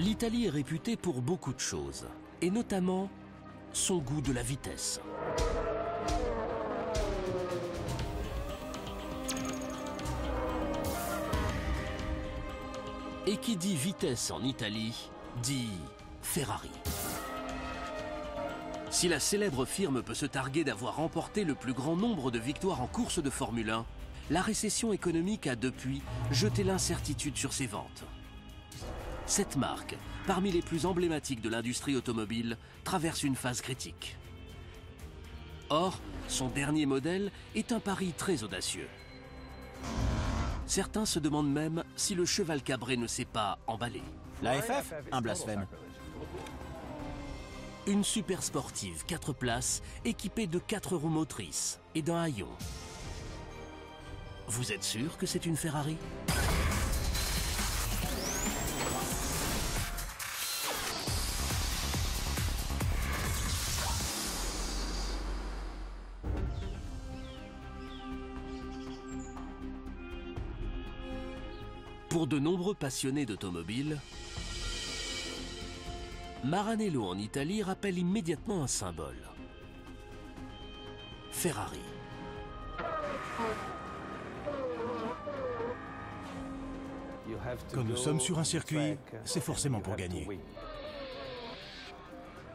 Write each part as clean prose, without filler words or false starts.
L'Italie est réputée pour beaucoup de choses, et notamment son goût de la vitesse. Et qui dit vitesse en Italie, dit Ferrari. Si la célèbre firme peut se targuer d'avoir remporté le plus grand nombre de victoires en course de Formule 1, la récession économique a depuis jeté l'incertitude sur ses ventes. Cette marque, parmi les plus emblématiques de l'industrie automobile, traverse une phase critique. Or, son dernier modèle est un pari très audacieux. Certains se demandent même si le cheval cabré ne s'est pas emballé. La FF, un blasphème. Une super sportive 4 places équipée de 4 roues motrices et d'un haillon. Vous êtes sûr que c'est une Ferrari ? Pour de nombreux passionnés d'automobile, Maranello en Italie rappelle immédiatement un symbole. Ferrari. Quand nous sommes sur un circuit, c'est forcément pour gagner.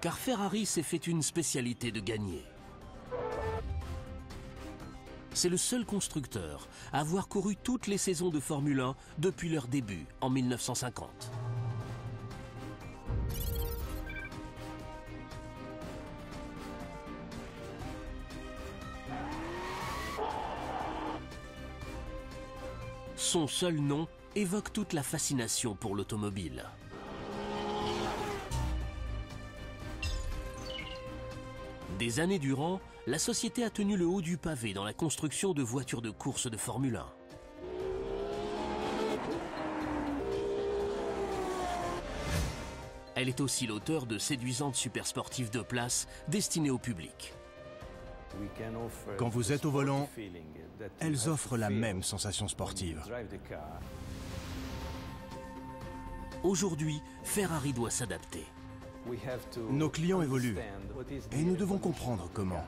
Car Ferrari s'est fait une spécialité de gagner. C'est le seul constructeur à avoir couru toutes les saisons de Formule 1 depuis leur début en 1950. Son seul nom évoque toute la fascination pour l'automobile. Des années durant, la société a tenu le haut du pavé dans la construction de voitures de course de Formule 1. Elle est aussi l'auteur de séduisantes supersportives de place destinées au public. Quand vous êtes au volant, elles offrent la même sensation sportive. Aujourd'hui, Ferrari doit s'adapter. Nos clients évoluent et nous devons comprendre comment.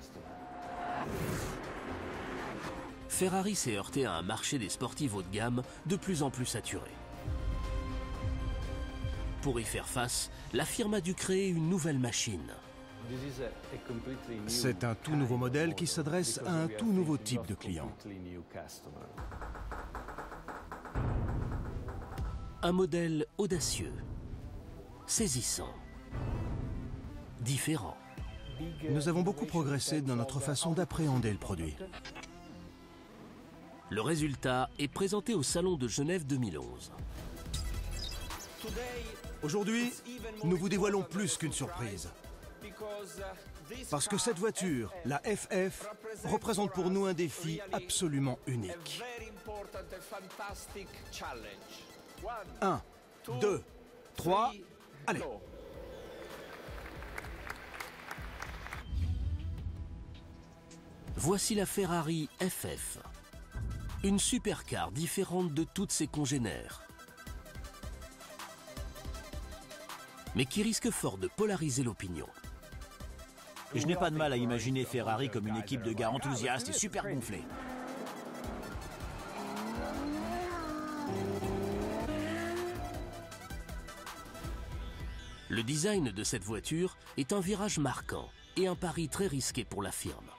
Ferrari s'est heurté à un marché des sportives haut de gamme de plus en plus saturé. Pour y faire face, la firme a dû créer une nouvelle machine. C'est un tout nouveau modèle qui s'adresse à un tout nouveau type de client. Un modèle audacieux, saisissant, différent. Nous avons beaucoup progressé dans notre façon d'appréhender le produit. Le résultat est présenté au Salon de Genève 2011. Aujourd'hui, nous vous dévoilons plus qu'une surprise. Parce que cette voiture, la FF, représente pour nous un défi absolument unique. 1, 2, 3, allez! Voici la Ferrari FF. Une supercar différente de toutes ses congénères. Mais qui risque fort de polariser l'opinion. Je n'ai pas de mal à imaginer Ferrari comme une équipe de gars enthousiastes et super gonflés. Le design de cette voiture est un virage marquant et un pari très risqué pour la firme.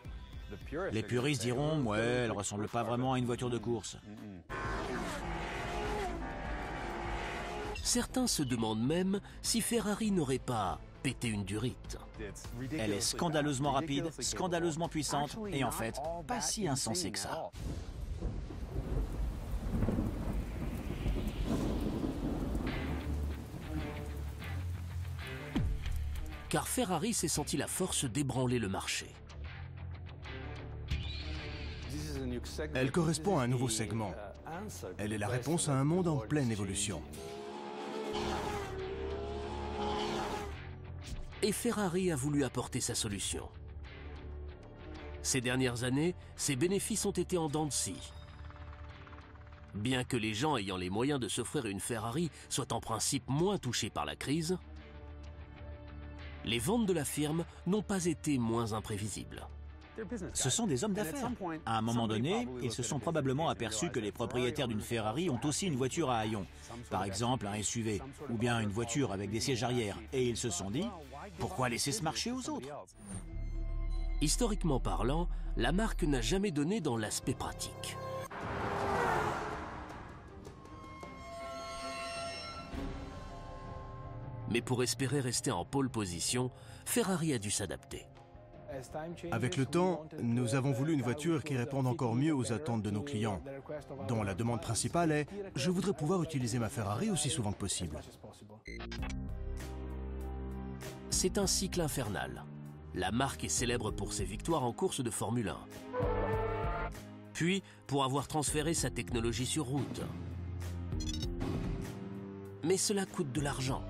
Les puristes diront, ouais, elle ressemble pas vraiment à une voiture de course. Certains se demandent même si Ferrari n'aurait pas pété une durite. Elle est scandaleusement rapide, scandaleusement puissante et en fait, pas si insensée que ça. Car Ferrari s'est senti la force d'ébranler le marché. Elle correspond à un nouveau segment. Elle est la réponse à un monde en pleine évolution. Et Ferrari a voulu apporter sa solution. Ces dernières années, ses bénéfices ont été en dents de scie. Bien que les gens ayant les moyens de s'offrir une Ferrari soient en principe moins touchés par la crise, les ventes de la firme n'ont pas été moins imprévisibles. Ce sont des hommes d'affaires. À un moment donné, ils se sont probablement aperçus que les propriétaires d'une Ferrari ont aussi une voiture à haillons. Par exemple, un SUV, ou bien une voiture avec des sièges arrière. Et ils se sont dit, pourquoi laisser ce marché aux autres? Historiquement parlant, la marque n'a jamais donné dans l'aspect pratique. Mais pour espérer rester en pole position, Ferrari a dû s'adapter. Avec le temps, nous avons voulu une voiture qui réponde encore mieux aux attentes de nos clients, dont la demande principale est « Je voudrais pouvoir utiliser ma Ferrari aussi souvent que possible ». C'est un cycle infernal. La marque est célèbre pour ses victoires en course de Formule 1. Puis, pour avoir transféré sa technologie sur route. Mais cela coûte de l'argent.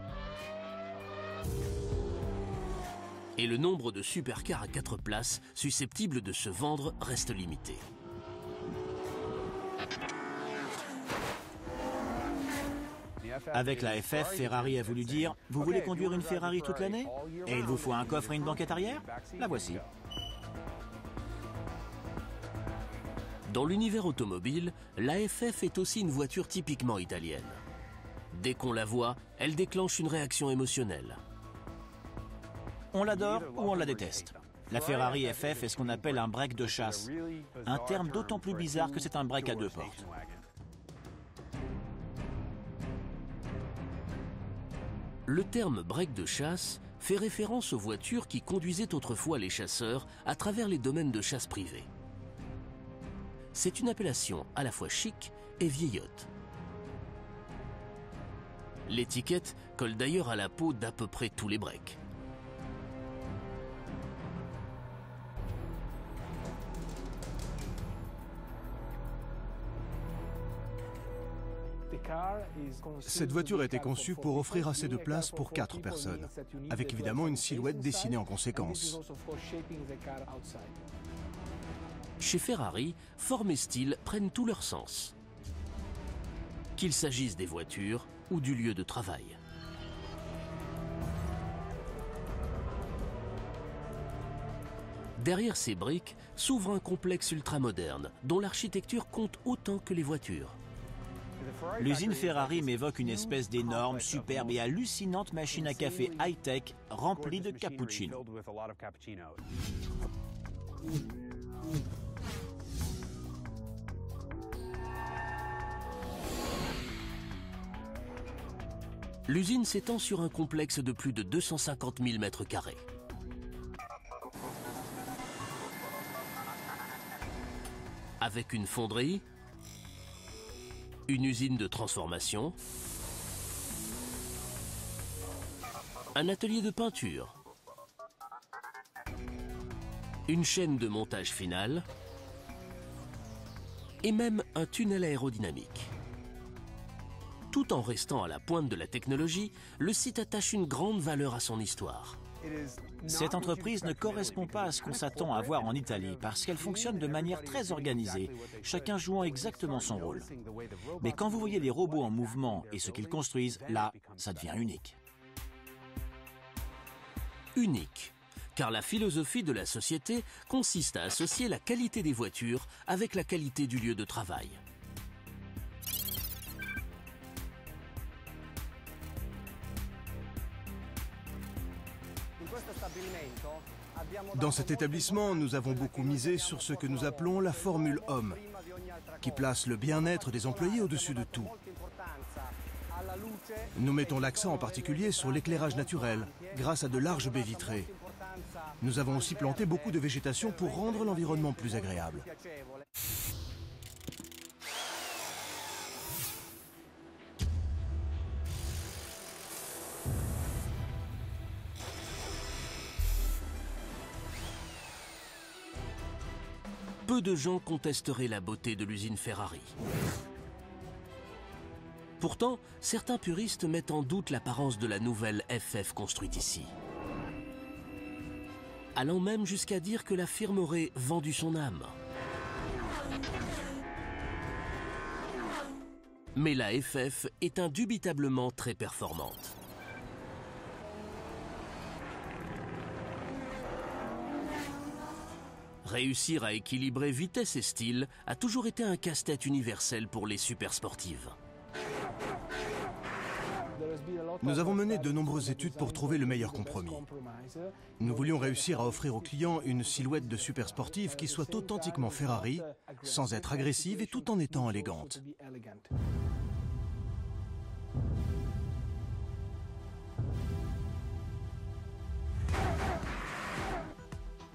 Et le nombre de supercars à 4 places susceptibles de se vendre reste limité. Avec la FF, Ferrari a voulu dire « Vous voulez conduire une Ferrari toute l'année? Et il vous faut un coffre et une banquette arrière? La voici. » Dans l'univers automobile, la FF est aussi une voiture typiquement italienne. Dès qu'on la voit, elle déclenche une réaction émotionnelle. On l'adore ou on la déteste. La Ferrari FF est ce qu'on appelle un break de chasse. Un terme d'autant plus bizarre que c'est un break à 2 portes. Le terme break de chasse fait référence aux voitures qui conduisaient autrefois les chasseurs à travers les domaines de chasse privés. C'est une appellation à la fois chic et vieillotte. L'étiquette colle d'ailleurs à la peau d'à peu près tous les breaks. Cette voiture a été conçue pour offrir assez de place pour 4 personnes, avec évidemment une silhouette dessinée en conséquence. Chez Ferrari, forme et style prennent tout leur sens. Qu'il s'agisse des voitures ou du lieu de travail. Derrière ces briques s'ouvre un complexe ultramoderne dont l'architecture compte autant que les voitures. L'usine Ferrari m'évoque une espèce d'énorme, superbe et hallucinante machine à café high-tech remplie de cappuccino. L'usine s'étend sur un complexe de plus de 250 000 mètres carrés. Avec une fonderie, une usine de transformation, un atelier de peinture, une chaîne de montage final et même un tunnel aérodynamique. Tout en restant à la pointe de la technologie, le site attache une grande valeur à son histoire. Cette entreprise ne correspond pas à ce qu'on s'attend à voir en Italie parce qu'elle fonctionne de manière très organisée, chacun jouant exactement son rôle. Mais quand vous voyez les robots en mouvement et ce qu'ils construisent, là, ça devient unique. Unique, car la philosophie de la société consiste à associer la qualité des voitures avec la qualité du lieu de travail. Dans cet établissement, nous avons beaucoup misé sur ce que nous appelons la formule homme, qui place le bien-être des employés au-dessus de tout. Nous mettons l'accent en particulier sur l'éclairage naturel, grâce à de larges baies vitrées. Nous avons aussi planté beaucoup de végétation pour rendre l'environnement plus agréable. Peu de gens contesteraient la beauté de l'usine Ferrari. Pourtant, certains puristes mettent en doute l'apparence de la nouvelle FF construite ici. Allant même jusqu'à dire que la firme aurait vendu son âme. Mais la FF est indubitablement très performante. Réussir à équilibrer vitesse et style a toujours été un casse-tête universel pour les supersportives. Nous avons mené de nombreuses études pour trouver le meilleur compromis. Nous voulions réussir à offrir aux clients une silhouette de supersportive qui soit authentiquement Ferrari, sans être agressive et tout en étant élégante.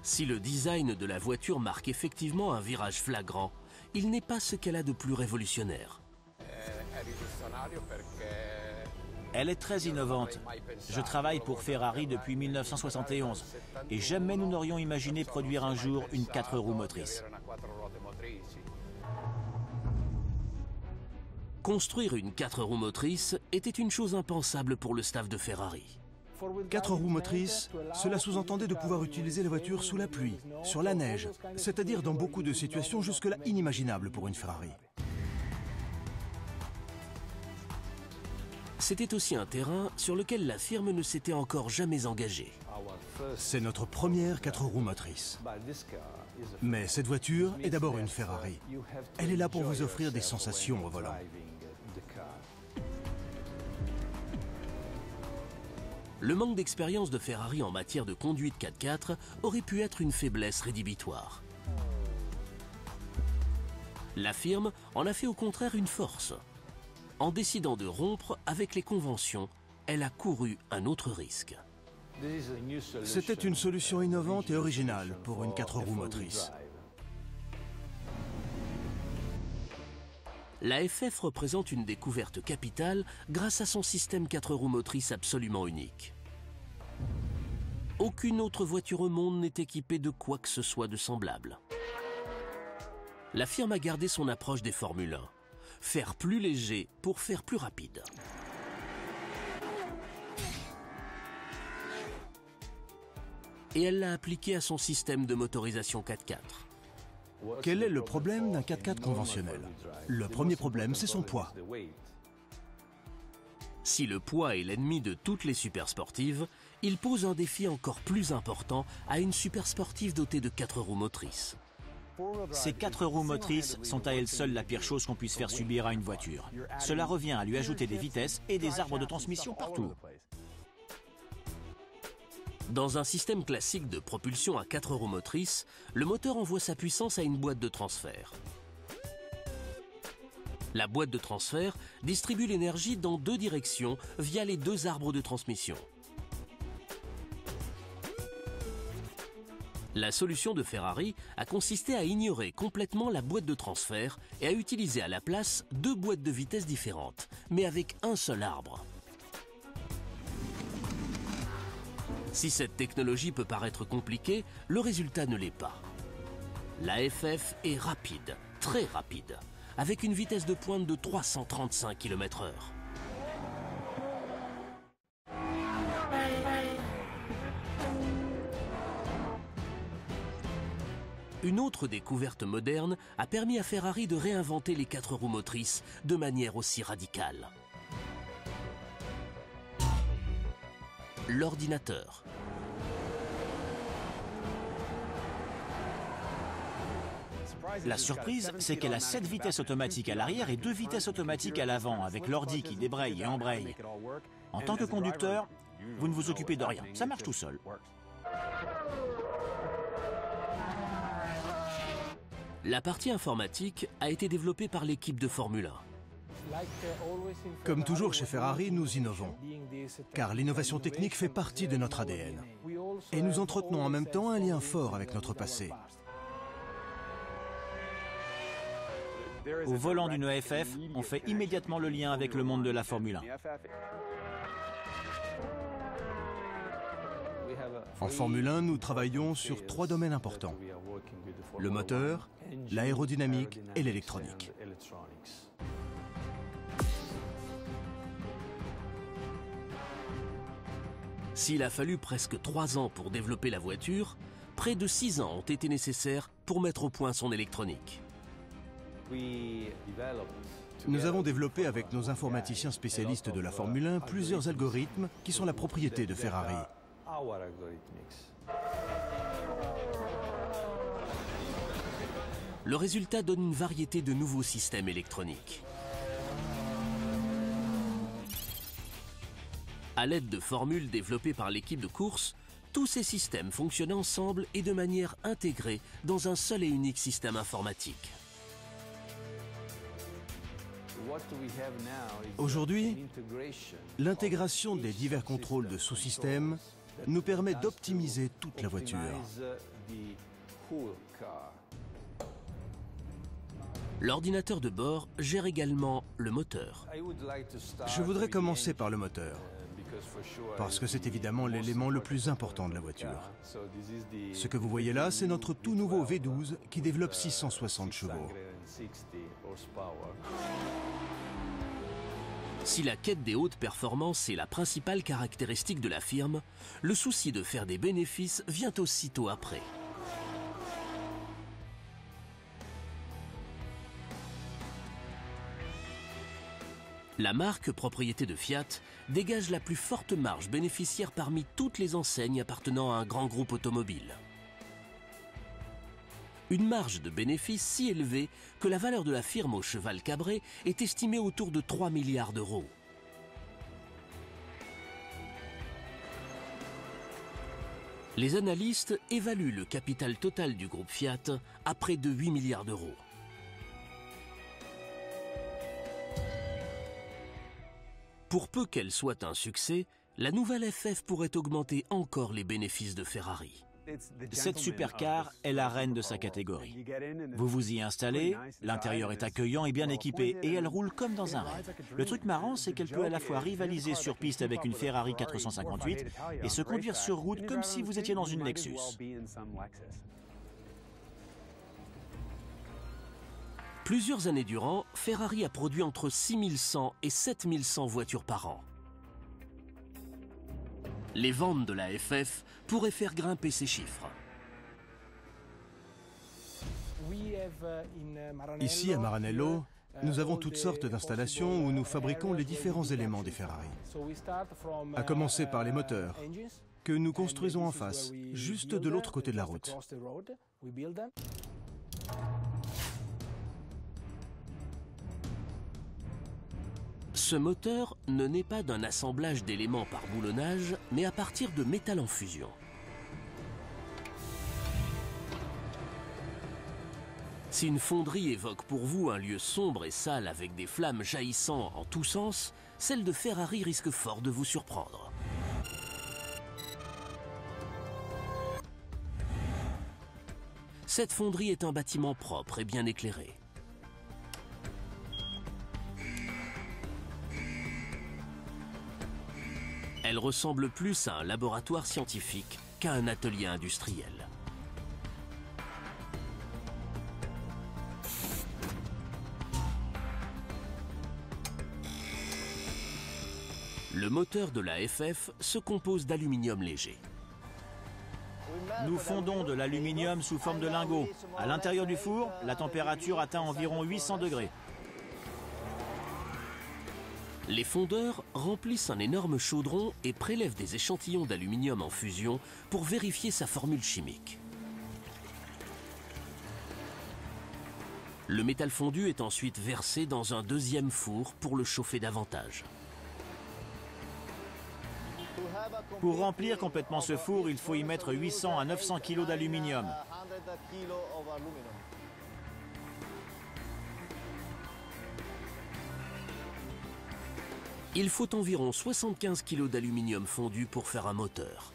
Si le design de la voiture marque effectivement un virage flagrant, il n'est pas ce qu'elle a de plus révolutionnaire. Elle est très innovante. Je travaille pour Ferrari depuis 1971 et jamais nous n'aurions imaginé produire un jour une 4 roues motrices. Construire une 4 roues motrices était une chose impensable pour le staff de Ferrari. 4 roues motrices, cela sous-entendait de pouvoir utiliser la voiture sous la pluie, sur la neige, c'est-à-dire dans beaucoup de situations jusque-là inimaginables pour une Ferrari. C'était aussi un terrain sur lequel la firme ne s'était encore jamais engagée. C'est notre première 4 roues motrices. Mais cette voiture est d'abord une Ferrari. Elle est là pour vous offrir des sensations au volant. Le manque d'expérience de Ferrari en matière de conduite 4x4 aurait pu être une faiblesse rédhibitoire. La firme en a fait au contraire une force. En décidant de rompre avec les conventions, elle a couru un autre risque. C'était une solution innovante et originale pour une 4 roues motrices. La FF représente une découverte capitale grâce à son système 4 roues motrices absolument unique. Aucune autre voiture au monde n'est équipée de quoi que ce soit de semblable. La firme a gardé son approche des Formule 1. Faire plus léger pour faire plus rapide. Et elle l'a appliqué à son système de motorisation 4x4. Quel est le problème d'un 4x4 conventionnel? Le premier problème, c'est son poids. Si le poids est l'ennemi de toutes les supersportives, il pose un défi encore plus important à une supersportive dotée de 4 roues motrices. Ces 4 roues motrices sont à elles seules la pire chose qu'on puisse faire subir à une voiture. Cela revient à lui ajouter des vitesses et des arbres de transmission partout. Dans un système classique de propulsion à 4 roues motrices, le moteur envoie sa puissance à une boîte de transfert. La boîte de transfert distribue l'énergie dans 2 directions via les 2 arbres de transmission. La solution de Ferrari a consisté à ignorer complètement la boîte de transfert et à utiliser à la place 2 boîtes de vitesse différentes, mais avec un seul arbre. Si cette technologie peut paraître compliquée, le résultat ne l'est pas. La FF est rapide, très rapide, avec une vitesse de pointe de 335 km/h. Une autre découverte moderne a permis à Ferrari de réinventer les 4 roues motrices de manière aussi radicale. L'ordinateur. La surprise, c'est qu'elle a 7 vitesses automatiques à l'arrière et 2 vitesses automatiques à l'avant, avec l'ordi qui débraye et embraye. En tant que conducteur, vous ne vous occupez de rien, ça marche tout seul. La partie informatique a été développée par l'équipe de Formule 1. Comme toujours chez Ferrari, nous innovons, car l'innovation technique fait partie de notre ADN. Et nous entretenons en même temps un lien fort avec notre passé. Au volant d'une FF, on fait immédiatement le lien avec le monde de la Formule 1. En Formule 1, nous travaillons sur 3 domaines importants. Le moteur, l'aérodynamique et l'électronique. S'il a fallu presque 3 ans pour développer la voiture, près de 6 ans ont été nécessaires pour mettre au point son électronique. Nous avons développé avec nos informaticiens spécialistes de la Formule 1 plusieurs algorithmes qui sont la propriété de Ferrari. Le résultat donne une variété de nouveaux systèmes électroniques. À l'aide de formules développées par l'équipe de course, tous ces systèmes fonctionnent ensemble et de manière intégrée dans un seul et unique système informatique. Aujourd'hui, l'intégration des divers contrôles de sous-systèmes nous permet d'optimiser toute la voiture. L'ordinateur de bord gère également le moteur. Je voudrais commencer par le moteur, parce que c'est évidemment l'élément le plus important de la voiture. Ce que vous voyez là, c'est notre tout nouveau V12 qui développe 660 chevaux. Si la quête des hautes performances est la principale caractéristique de la firme, le souci de faire des bénéfices vient aussitôt après. La marque, propriété de Fiat, dégage la plus forte marge bénéficiaire parmi toutes les enseignes appartenant à un grand groupe automobile. Une marge de bénéfice si élevée que la valeur de la firme au cheval cabré est estimée autour de 3 milliards d'euros. Les analystes évaluent le capital total du groupe Fiat à près de 8 milliards d'euros. Pour peu qu'elle soit un succès, la nouvelle FF pourrait augmenter encore les bénéfices de Ferrari. Cette supercar est la reine de sa catégorie. Vous vous y installez, l'intérieur est accueillant et bien équipé, et elle roule comme dans un rêve. Le truc marrant, c'est qu'elle peut à la fois rivaliser sur piste avec une Ferrari 458 et se conduire sur route comme si vous étiez dans une Lexus. Plusieurs années durant, Ferrari a produit entre 6100 et 7100 voitures par an. Les ventes de la FF pourraient faire grimper ces chiffres. Ici, à Maranello, nous avons toutes sortes d'installations où nous fabriquons les différents éléments des Ferrari. À commencer par les moteurs, que nous construisons en face, juste de l'autre côté de la route. Ce moteur ne naît pas d'un assemblage d'éléments par boulonnage, mais à partir de métal en fusion. Si une fonderie évoque pour vous un lieu sombre et sale avec des flammes jaillissant en tous sens, celle de Ferrari risque fort de vous surprendre. Cette fonderie est un bâtiment propre et bien éclairé. Elle ressemble plus à un laboratoire scientifique qu'à un atelier industriel. Le moteur de la FF se compose d'aluminium léger. Nous fondons de l'aluminium sous forme de lingots. À l'intérieur du four, la température atteint environ 800 degrés. Les fondeurs remplissent un énorme chaudron et prélèvent des échantillons d'aluminium en fusion pour vérifier sa formule chimique. Le métal fondu est ensuite versé dans un deuxième four pour le chauffer davantage. Pour remplir complètement ce four, il faut y mettre 800 à 900 kg d'aluminium. Il faut environ 75 kg d'aluminium fondu pour faire un moteur.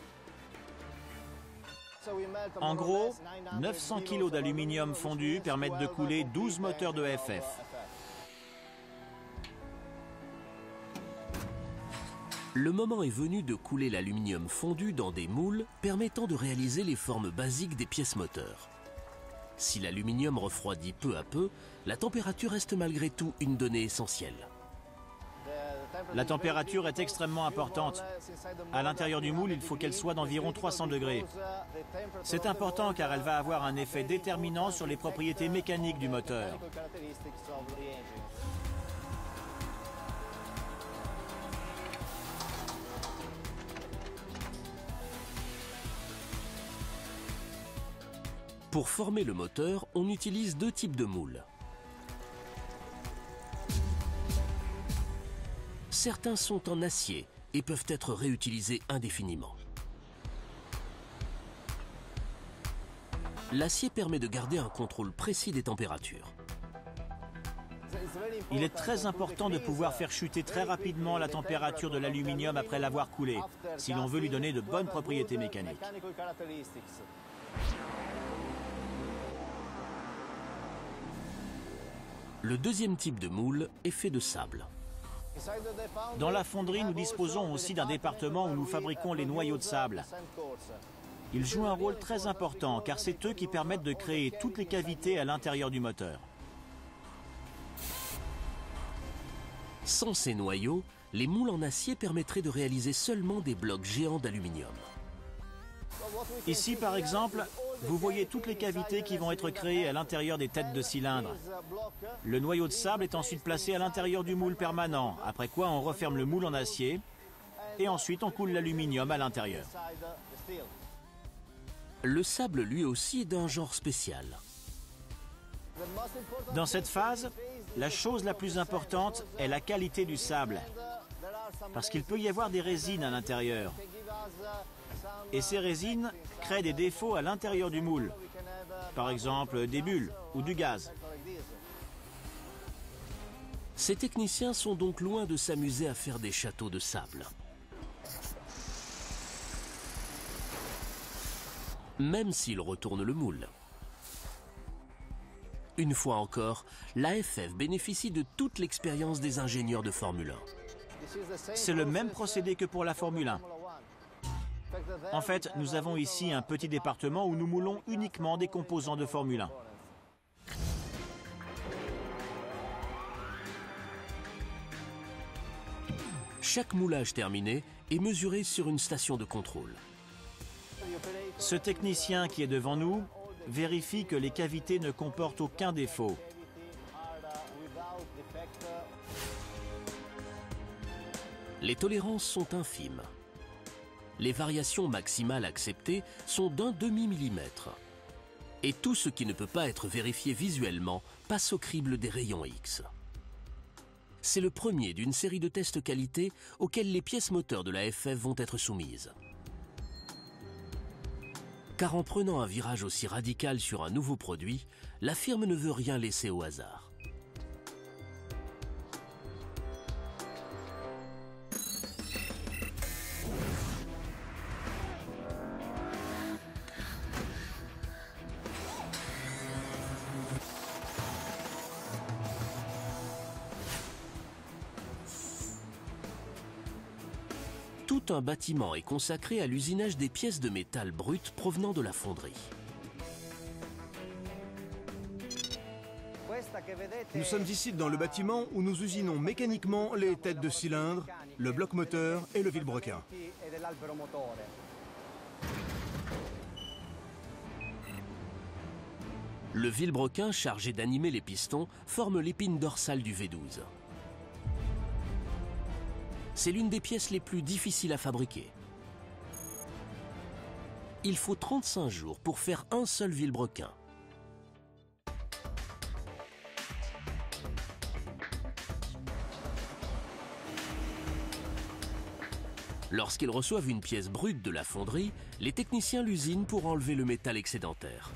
En gros, 900 kg d'aluminium fondu permettent de couler 12 moteurs de FF. Le moment est venu de couler l'aluminium fondu dans des moules permettant de réaliser les formes basiques des pièces moteurs. Si l'aluminium refroidit peu à peu, la température reste malgré tout une donnée essentielle. La température est extrêmement importante. À l'intérieur du moule, il faut qu'elle soit d'environ 300 degrés. C'est important car elle va avoir un effet déterminant sur les propriétés mécaniques du moteur. Pour former le moteur, on utilise deux types de moules. Certains sont en acier et peuvent être réutilisés indéfiniment. L'acier permet de garder un contrôle précis des températures. Il est très important de pouvoir faire chuter très rapidement la température de l'aluminium après l'avoir coulé, si l'on veut lui donner de bonnes propriétés mécaniques. Le deuxième type de moule est fait de sable. Dans la fonderie, nous disposons aussi d'un département où nous fabriquons les noyaux de sable. Ils jouent un rôle très important car c'est eux qui permettent de créer toutes les cavités à l'intérieur du moteur. Sans ces noyaux, les moules en acier permettraient de réaliser seulement des blocs géants d'aluminium. Ici, par exemple, vous voyez toutes les cavités qui vont être créées à l'intérieur des têtes de cylindre. Le noyau de sable est ensuite placé à l'intérieur du moule permanent, après quoi on referme le moule en acier et ensuite on coule l'aluminium à l'intérieur. Le sable, lui aussi, est d'un genre spécial. Dans cette phase, la chose la plus importante est la qualité du sable, parce qu'il peut y avoir des résines à l'intérieur. Et ces résines créent des défauts à l'intérieur du moule, par exemple des bulles ou du gaz. Ces techniciens sont donc loin de s'amuser à faire des châteaux de sable. Même s'ils retournent le moule. Une fois encore, l'AFF bénéficie de toute l'expérience des ingénieurs de Formule 1. C'est le même procédé que pour la Formule 1. En fait, nous avons ici un petit département où nous moulons uniquement des composants de Formule 1. Chaque moulage terminé est mesuré sur une station de contrôle. Ce technicien qui est devant nous vérifie que les cavités ne comportent aucun défaut. Les tolérances sont infimes. Les variations maximales acceptées sont d'un demi-millimètre. Et tout ce qui ne peut pas être vérifié visuellement passe au crible des rayons X. C'est le premier d'une série de tests qualité auxquels les pièces moteurs de la AFF vont être soumises. Car en prenant un virage aussi radical sur un nouveau produit, la firme ne veut rien laisser au hasard. Tout un bâtiment est consacré à l'usinage des pièces de métal brutes provenant de la fonderie. Nous sommes ici dans le bâtiment où nous usinons mécaniquement les têtes de cylindre, le bloc moteur et le vilebrequin. Le vilebrequin chargé d'animer les pistons forme l'épine dorsale du V12. C'est l'une des pièces les plus difficiles à fabriquer. Il faut 35 jours pour faire un seul vilebrequin. Lorsqu'ils reçoivent une pièce brute de la fonderie, les techniciens l'usinent pour enlever le métal excédentaire.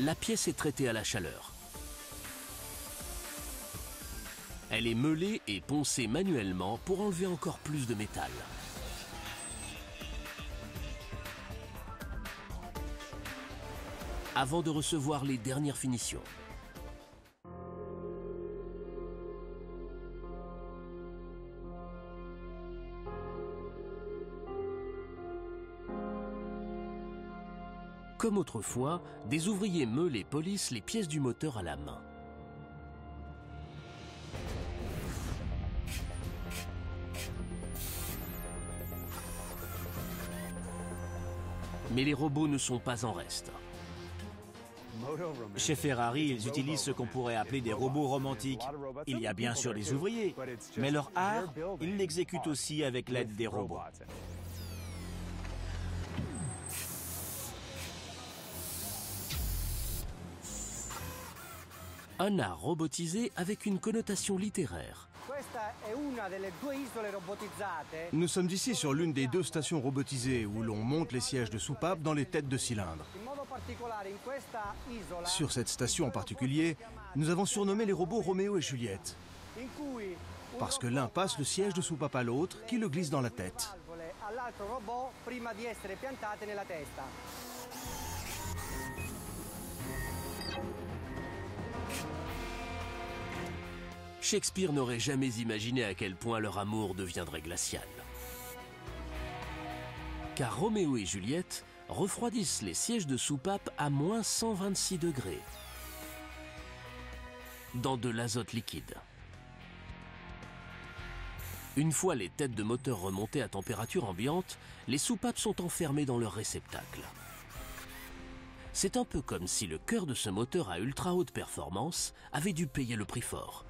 La pièce est traitée à la chaleur. Elle est meulée et poncée manuellement pour enlever encore plus de métal. Avant de recevoir les dernières finitions. Comme autrefois, des ouvriers meulent et polissent les pièces du moteur à la main. Mais les robots ne sont pas en reste. Chez Ferrari, ils utilisent ce qu'on pourrait appeler des robots romantiques. Il y a bien sûr les ouvriers, mais leur art, ils l'exécutent aussi avec l'aide des robots. Un art robotisé avec une connotation littéraire. Nous sommes ici sur l'une des 2 stations robotisées où l'on monte les sièges de soupape dans les têtes de cylindres. Sur cette station en particulier, nous avons surnommé les robots Roméo et Juliette. Parce que l'un passe le siège de soupape à l'autre qui le glisse dans la tête. Shakespeare n'aurait jamais imaginé à quel point leur amour deviendrait glacial. Car Roméo et Juliette refroidissent les sièges de soupape à moins 126 degrés, dans de l'azote liquide. Une fois les têtes de moteur remontées à température ambiante, les soupapes sont enfermées dans leur réceptacle. C'est un peu comme si le cœur de ce moteur à ultra haute performance avait dû payer le prix fort.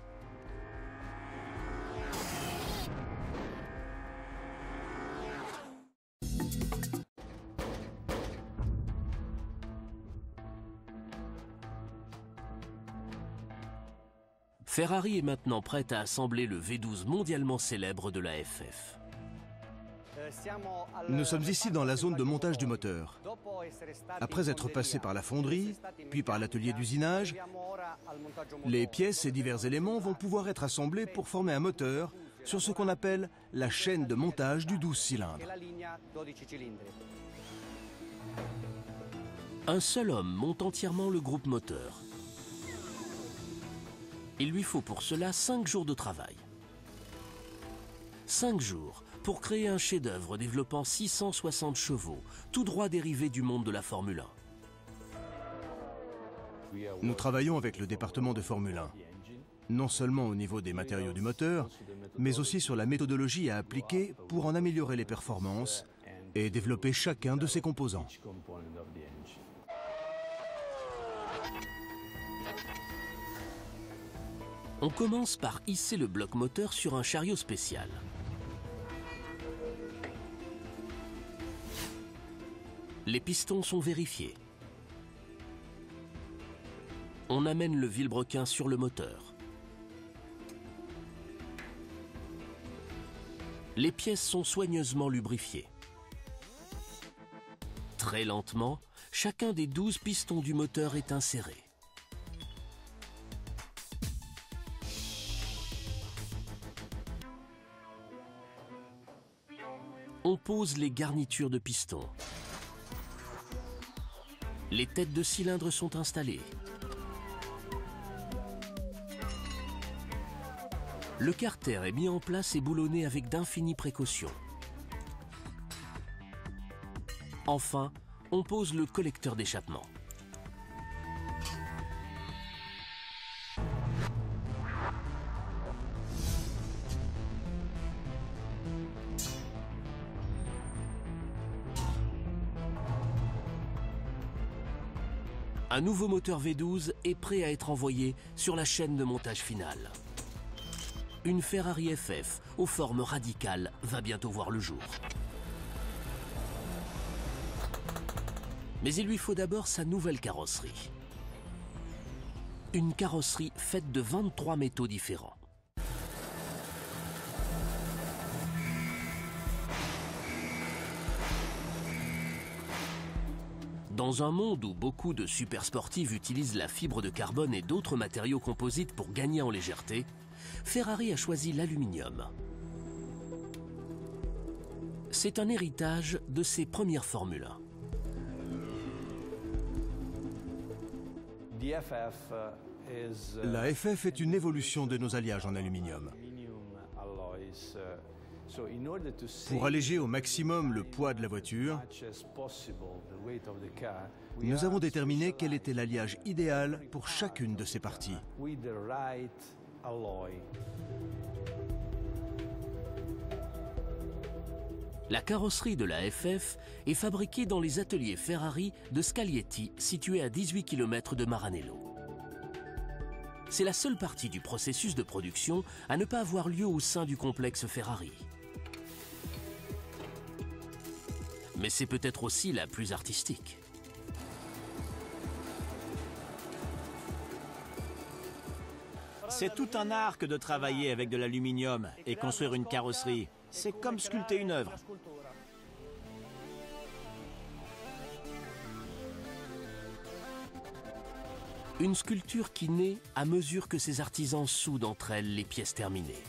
Ferrari est maintenant prête à assembler le V12 mondialement célèbre de la FF. Nous sommes ici dans la zone de montage du moteur. Après être passé par la fonderie, puis par l'atelier d'usinage, les pièces et divers éléments vont pouvoir être assemblés pour former un moteur sur ce qu'on appelle la chaîne de montage du 12 cylindres. Un seul homme monte entièrement le groupe moteur. Il lui faut pour cela 5 jours de travail. 5 jours pour créer un chef-d'œuvre développant 660 chevaux, tout droit dérivé du monde de la Formule 1. Nous travaillons avec le département de Formule 1, non seulement au niveau des matériaux du moteur, mais aussi sur la méthodologie à appliquer pour en améliorer les performances et développer chacun de ses composants. On commence par hisser le bloc moteur sur un chariot spécial. Les pistons sont vérifiés. On amène le vilebrequin sur le moteur. Les pièces sont soigneusement lubrifiées. Très lentement, chacun des 12 pistons du moteur est inséré. On pose les garnitures de pistons. Les têtes de cylindres sont installées. Le carter est mis en place et boulonné avec d'infinies précautions. Enfin, on pose le collecteur d'échappement. Un nouveau moteur V12 est prêt à être envoyé sur la chaîne de montage finale. Une Ferrari FF aux formes radicales va bientôt voir le jour. Mais il lui faut d'abord sa nouvelle carrosserie. Une carrosserie faite de 23 métaux différents. Dans un monde où beaucoup de supersportives utilisent la fibre de carbone et d'autres matériaux composites pour gagner en légèreté, Ferrari a choisi l'aluminium. C'est un héritage de ses premières Formule 1. La FF est une évolution de nos alliages en aluminium. Pour alléger au maximum le poids de la voiture, nous avons déterminé quel était l'alliage idéal pour chacune de ces parties. La carrosserie de la FF est fabriquée dans les ateliers Ferrari de Scaglietti, situés à 18 km de Maranello. C'est la seule partie du processus de production à ne pas avoir lieu au sein du complexe Ferrari. Mais c'est peut-être aussi la plus artistique. C'est tout un art que de travailler avec de l'aluminium et construire une carrosserie. C'est comme sculpter une œuvre. Une sculpture qui naît à mesure que ces artisans soudent entre elles les pièces terminées.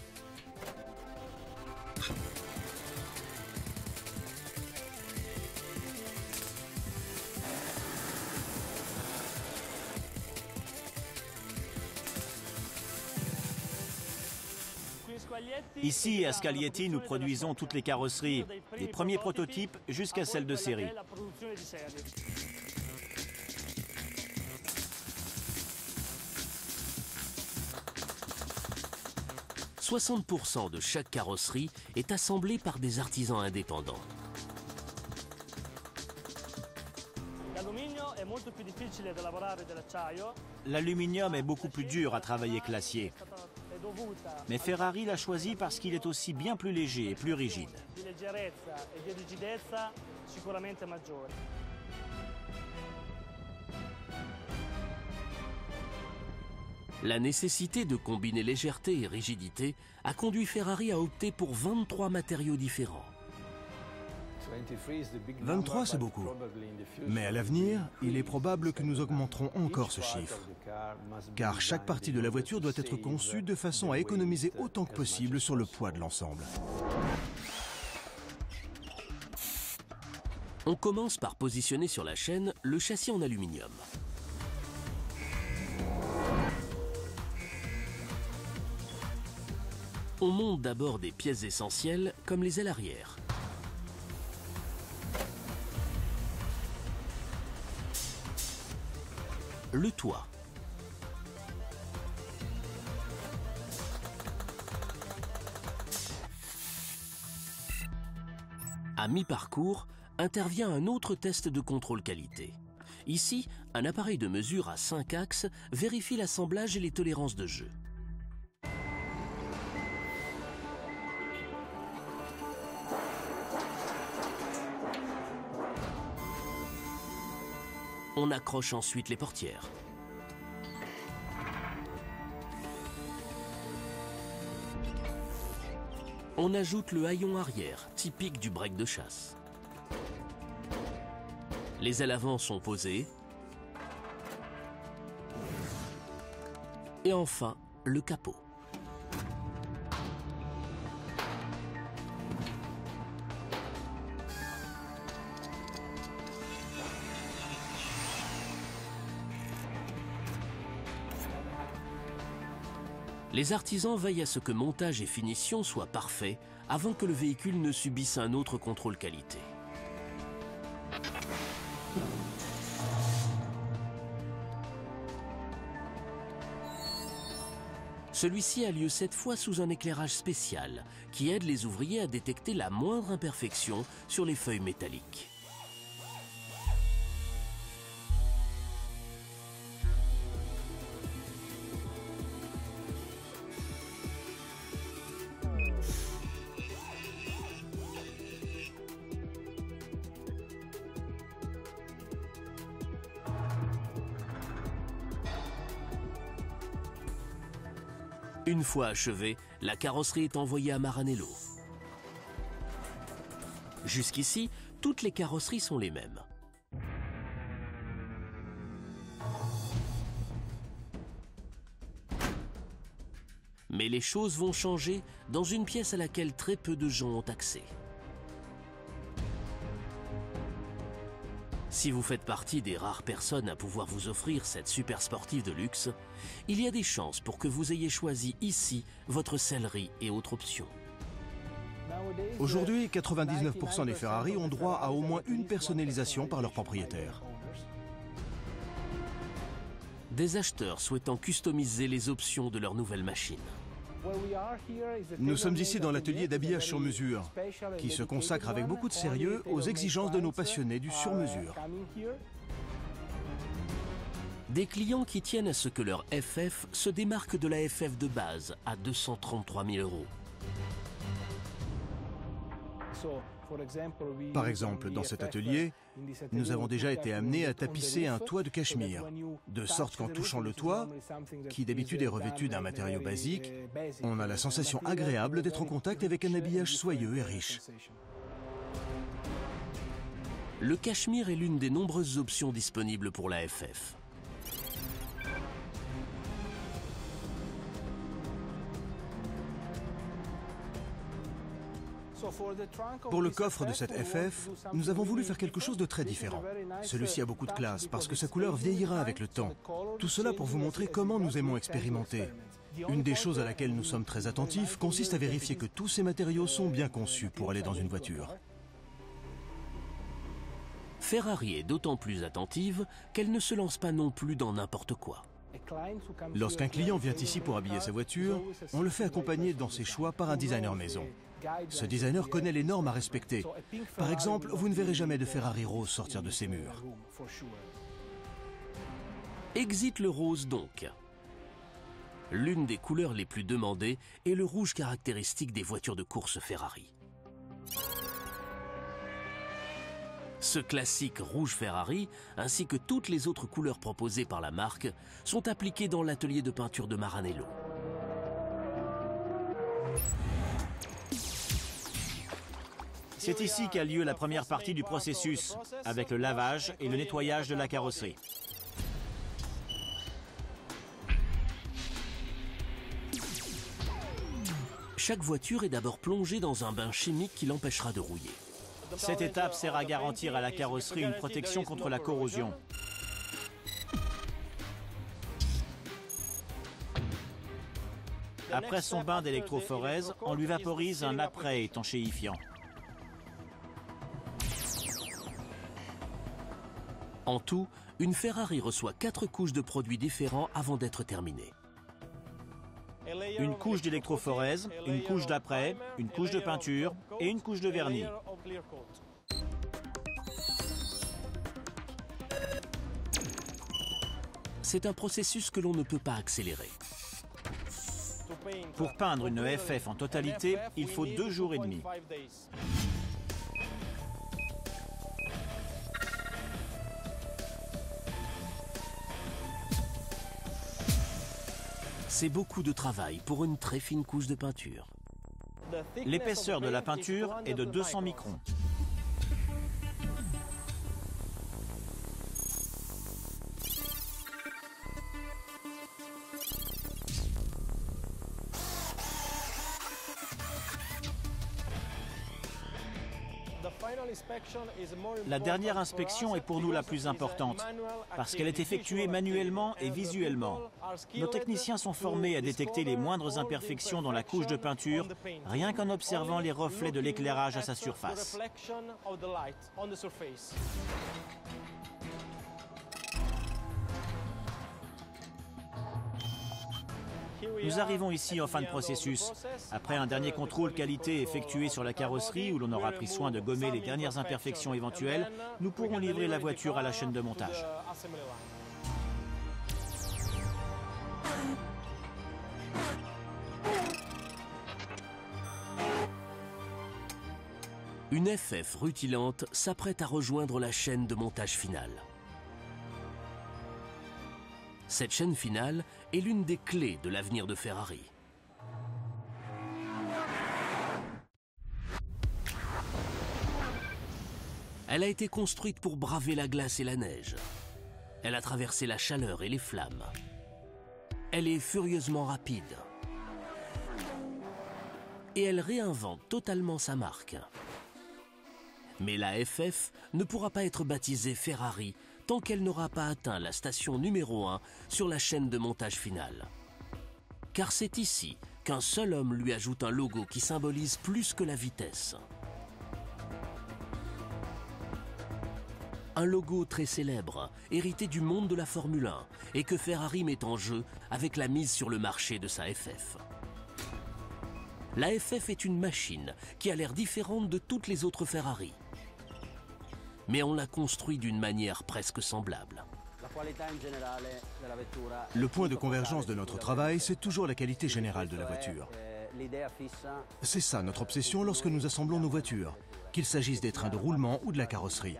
Ici, à Scaglietti, nous produisons toutes les carrosseries, des premiers prototypes jusqu'à celles de série. « 60% de chaque carrosserie est assemblée par des artisans indépendants. L'aluminium est beaucoup plus dur à travailler que l'acier. Mais Ferrari l'a choisi parce qu'il est aussi bien plus léger et plus rigide. La nécessité de combiner légèreté et rigidité a conduit Ferrari à opter pour 23 matériaux différents. 23, c'est beaucoup. Mais à l'avenir, il est probable que nous augmenterons encore ce chiffre. Car chaque partie de la voiture doit être conçue de façon à économiser autant que possible sur le poids de l'ensemble. On commence par positionner sur la chaîne le châssis en aluminium. On monte d'abord des pièces essentielles comme les ailes arrière. Le toit. À mi-parcours, intervient un autre test de contrôle qualité. Ici, un appareil de mesure à 5 axes vérifie l'assemblage et les tolérances de jeu. On accroche ensuite les portières. On ajoute le haillon arrière, typique du break de chasse. Les ailes avant sont posées. Et enfin, le capot. Les artisans veillent à ce que montage et finition soient parfaits avant que le véhicule ne subisse un autre contrôle qualité. Celui-ci a lieu cette fois sous un éclairage spécial qui aide les ouvriers à détecter la moindre imperfection sur les feuilles métalliques. Une fois achevée, la carrosserie est envoyée à Maranello. Jusqu'ici, toutes les carrosseries sont les mêmes. Mais les choses vont changer dans une pièce à laquelle très peu de gens ont accès. Si vous faites partie des rares personnes à pouvoir vous offrir cette super sportive de luxe, il y a des chances pour que vous ayez choisi ici votre sellerie et autres options. Aujourd'hui, 99% des Ferrari ont droit à au moins une personnalisation par leur propriétaire. Des acheteurs souhaitant customiser les options de leur nouvelle machine. Nous sommes ici dans l'atelier d'habillage sur mesure, qui se consacre avec beaucoup de sérieux aux exigences de nos passionnés du sur-mesure. Des clients qui tiennent à ce que leur FF se démarque de la FF de base à 233 000 €. Par exemple, dans cet atelier, nous avons déjà été amenés à tapisser un toit de cachemire, de sorte qu'en touchant le toit, qui d'habitude est revêtu d'un matériau basique, on a la sensation agréable d'être en contact avec un habillage soyeux et riche. Le cachemire est l'une des nombreuses options disponibles pour la FF. Pour le coffre de cette FF, nous avons voulu faire quelque chose de très différent. Celui-ci a beaucoup de classe parce que sa couleur vieillira avec le temps. Tout cela pour vous montrer comment nous aimons expérimenter. Une des choses à laquelle nous sommes très attentifs consiste à vérifier que tous ces matériaux sont bien conçus pour aller dans une voiture. Ferrari est d'autant plus attentive qu'elle ne se lance pas non plus dans n'importe quoi. Lorsqu'un client vient ici pour habiller sa voiture, on le fait accompagner dans ses choix par un designer maison. Ce designer connaît les normes à respecter. Par exemple, vous ne verrez jamais de Ferrari rose sortir de ses murs. Exit le rose donc. L'une des couleurs les plus demandées est le rouge caractéristique des voitures de course Ferrari. Ce classique rouge Ferrari, ainsi que toutes les autres couleurs proposées par la marque, sont appliquées dans l'atelier de peinture de Maranello. C'est ici qu'a lieu la première partie du processus, avec le lavage et le nettoyage de la carrosserie. Chaque voiture est d'abord plongée dans un bain chimique qui l'empêchera de rouiller. Cette étape sert à garantir à la carrosserie une protection contre la corrosion. Après son bain d'électrophorèse, on lui vaporise un après étanchéifiant. En tout, une Ferrari reçoit 4 couches de produits différents avant d'être terminée. Une couche d'électrophorèse, une couche d'après, une couche de peinture et une couche de vernis. C'est un processus que l'on ne peut pas accélérer. Pour peindre une FF en totalité, il faut 2 jours et demi. C'est beaucoup de travail pour une très fine couche de peinture. L'épaisseur de la peinture est de 200 microns. La dernière inspection est pour nous la plus importante, parce qu'elle est effectuée manuellement et visuellement. Nos techniciens sont formés à détecter les moindres imperfections dans la couche de peinture, rien qu'en observant les reflets de l'éclairage à sa surface. Nous arrivons ici en fin de processus. Après un dernier contrôle qualité effectué sur la carrosserie, où l'on aura pris soin de gommer les dernières imperfections éventuelles, nous pourrons livrer la voiture à la chaîne de montage. Une FF rutilante s'apprête à rejoindre la chaîne de montage finale. Cette chaîne finale est l'une des clés de l'avenir de Ferrari. Elle a été construite pour braver la glace et la neige. Elle a traversé la chaleur et les flammes. Elle est furieusement rapide. Et elle réinvente totalement sa marque. Mais la FF ne pourra pas être baptisée Ferrari tant qu'elle n'aura pas atteint la station numéro 1 sur la chaîne de montage finale. Car c'est ici qu'un seul homme lui ajoute un logo qui symbolise plus que la vitesse. Un logo très célèbre, hérité du monde de la Formule 1 et que Ferrari met en jeu avec la mise sur le marché de sa FF. La FF est une machine qui a l'air différente de toutes les autres Ferrari. Mais on l'a construit d'une manière presque semblable. Le point de convergence de notre travail, c'est toujours la qualité générale de la voiture. C'est ça notre obsession lorsque nous assemblons nos voitures, qu'il s'agisse des trains de roulement ou de la carrosserie.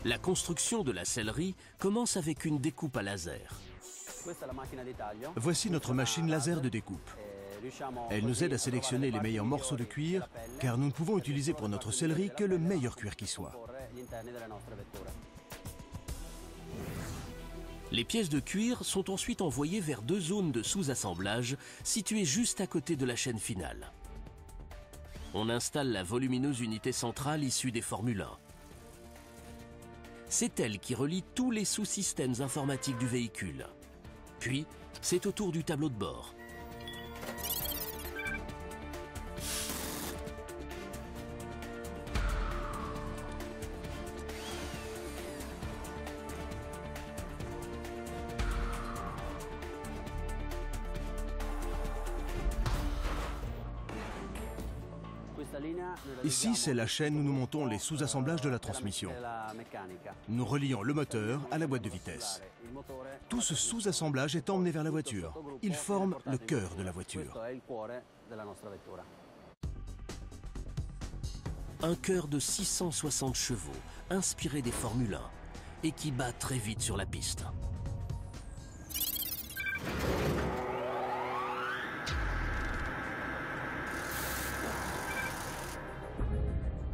La construction de la sellerie commence avec une découpe à laser. Voici notre machine laser de découpe. Elle nous aide à sélectionner les meilleurs morceaux de cuir, car nous ne pouvons utiliser pour notre sellerie que le meilleur cuir qui soit. Les pièces de cuir sont ensuite envoyées vers 2 zones de sous-assemblage situées juste à côté de la chaîne finale. On installe la volumineuse unité centrale issue des Formule 1. C'est elle qui relie tous les sous-systèmes informatiques du véhicule. Puis, c'est au tour du tableau de bord. Ici, c'est la chaîne où nous montons les sous-assemblages de la transmission. Nous relions le moteur à la boîte de vitesse. Tout ce sous-assemblage est emmené vers la voiture. Il forme le cœur de la voiture. Un cœur de 660 chevaux, inspiré des Formule 1, et qui bat très vite sur la piste.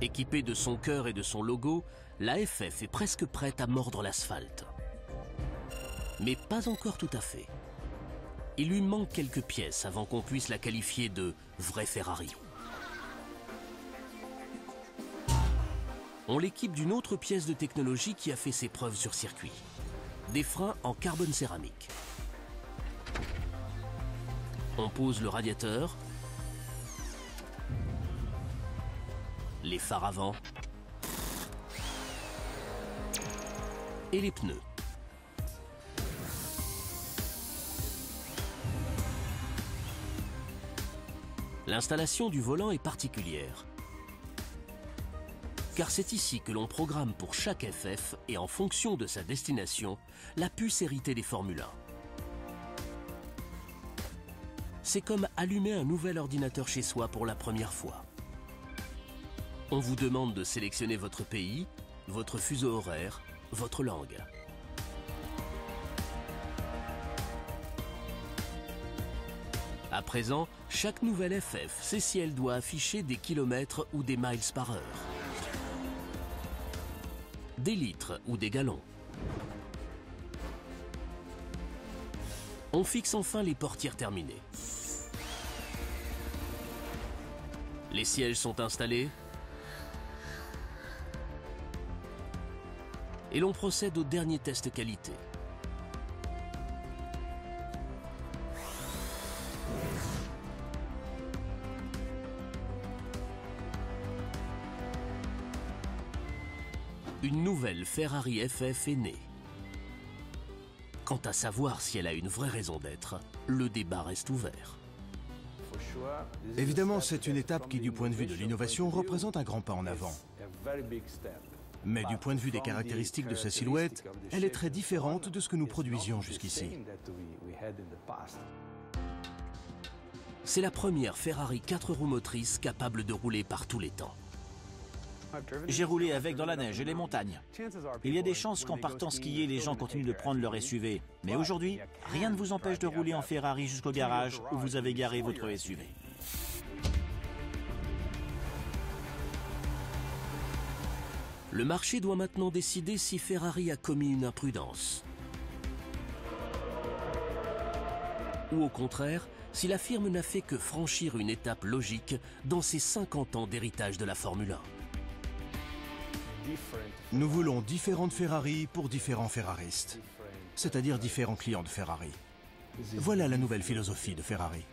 Équipée de son cœur et de son logo, la FF est presque prête à mordre l'asphalte. Mais pas encore tout à fait. Il lui manque quelques pièces avant qu'on puisse la qualifier de vraie Ferrari. On l'équipe d'une autre pièce de technologie qui a fait ses preuves sur circuit. Des freins en carbone céramique. On pose le radiateur, les phares avant et les pneus. L'installation du volant est particulière, car c'est ici que l'on programme pour chaque FF et en fonction de sa destination, la puce héritée des Formule 1. C'est comme allumer un nouvel ordinateur chez soi pour la première fois. On vous demande de sélectionner votre pays, votre fuseau horaire, votre langue. À présent, chaque nouvelle FF sait si elle doit afficher des kilomètres ou des miles par heure, des litres ou des gallons. On fixe enfin les portières terminées. Les sièges sont installés. Et l'on procède au dernier test qualité. Une nouvelle Ferrari FF est née. Quant à savoir si elle a une vraie raison d'être, le débat reste ouvert. Évidemment, c'est une étape qui, du point de vue de l'innovation, représente un grand pas en avant. Mais du point de vue des caractéristiques de sa silhouette, elle est très différente de ce que nous produisions jusqu'ici. C'est la première Ferrari 4 roues motrices capable de rouler par tous les temps. J'ai roulé avec dans la neige et les montagnes. Il y a des chances qu'en partant skier, les gens continuent de prendre leur SUV. Mais aujourd'hui, rien ne vous empêche de rouler en Ferrari jusqu'au garage où vous avez garé votre SUV. Le marché doit maintenant décider si Ferrari a commis une imprudence. Ou au contraire, si la firme n'a fait que franchir une étape logique dans ses 50 ans d'héritage de la Formule 1. Nous voulons différentes Ferrari pour différents ferraristes, c'est-à-dire différents clients de Ferrari. Voilà la nouvelle philosophie de Ferrari.